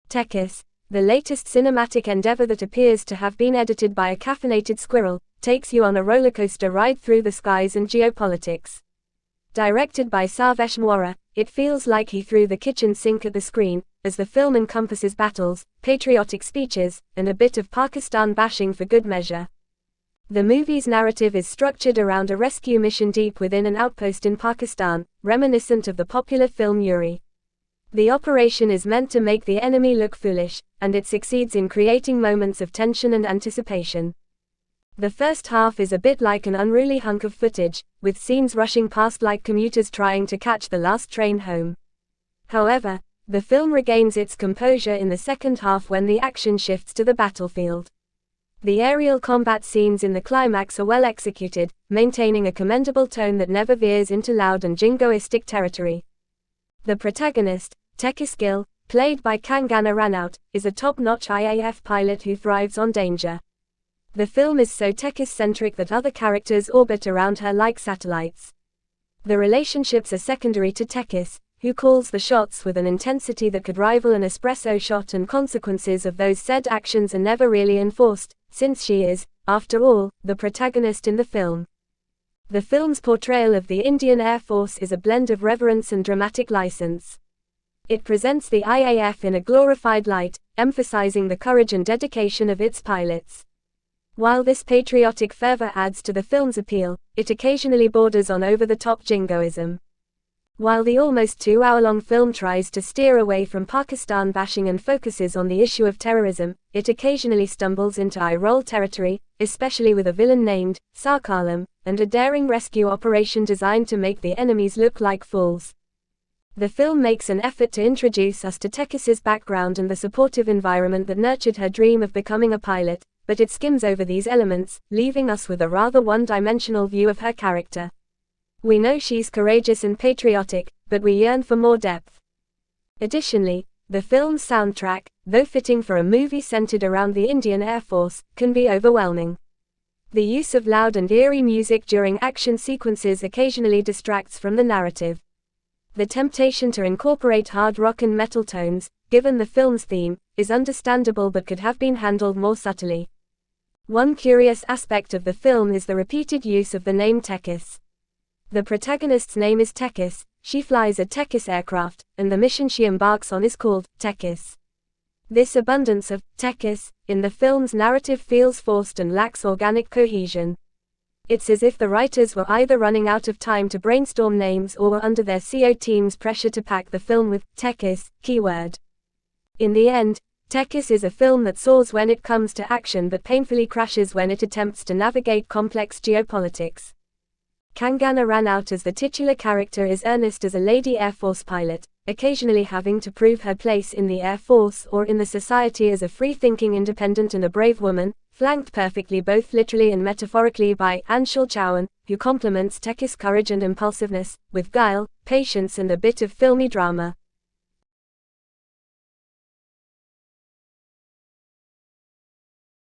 Tejas, the latest cinematic endeavor that appears to have been edited by a caffeinated squirrel, takes you on a rollercoaster ride through the skies and geopolitics. Directed by Sarvesh Moira, it feels like he threw the kitchen sink at the screen, as the film encompasses battles, patriotic speeches, and a bit of Pakistan bashing for good measure. The movie's narrative is structured around a rescue mission deep within an outpost in Pakistan, reminiscent of the popular film Yuri. The operation is meant to make the enemy look foolish, and it succeeds in creating moments of tension and anticipation. The first half is a bit like an unruly hunk of footage, with scenes rushing past like commuters trying to catch the last train home. However, the film regains its composure in the second half when the action shifts to the battlefield. The aerial combat scenes in the climax are well executed, maintaining a commendable tone that never veers into loud and jingoistic territory. The protagonist, Tejas Gill, played by Kangana Ranaut, is a top-notch IAF pilot who thrives on danger. The film is so Tejas-centric that other characters orbit around her like satellites. The relationships are secondary to Tejas, who calls the shots with an intensity that could rival an espresso shot, and consequences of those said actions are never really enforced, since she is, after all, the protagonist in the film. The film's portrayal of the Indian Air Force is a blend of reverence and dramatic license. It presents the IAF in a glorified light, emphasizing the courage and dedication of its pilots. While this patriotic fervor adds to the film's appeal, it occasionally borders on over-the-top jingoism. While the almost 2-hour-long film tries to steer away from Pakistan bashing and focuses on the issue of terrorism, it occasionally stumbles into eye-roll territory, especially with a villain named Sarkalam, and a daring rescue operation designed to make the enemies look like fools. The film makes an effort to introduce us to Tekas's background and the supportive environment that nurtured her dream of becoming a pilot, but it skims over these elements, leaving us with a rather one-dimensional view of her character. We know she's courageous and patriotic, but we yearn for more depth. Additionally, the film's soundtrack, though fitting for a movie centered around the Indian Air Force, can be overwhelming. The use of loud and eerie music during action sequences occasionally distracts from the narrative. The temptation to incorporate hard rock and metal tones, given the film's theme, is understandable but could have been handled more subtly. One curious aspect of the film is the repeated use of the name Tejas. The protagonist's name is Tejas, she flies a Tejas aircraft, and the mission she embarks on is called Tejas. This abundance of Tejas in the film's narrative feels forced and lacks organic cohesion. It's as if the writers were either running out of time to brainstorm names or were under their CO team's pressure to pack the film with Tejas keyword. In the end, Tejas is a film that soars when it comes to action but painfully crashes when it attempts to navigate complex geopolitics. Kangana Ranaut as the titular character is earnest as a lady Air Force pilot, occasionally having to prove her place in the Air Force or in the society as a free-thinking independent and a brave woman, flanked perfectly both literally and metaphorically by Anshul Chauhan, who complements Tekas's courage and impulsiveness, with guile, patience and a bit of filmy drama.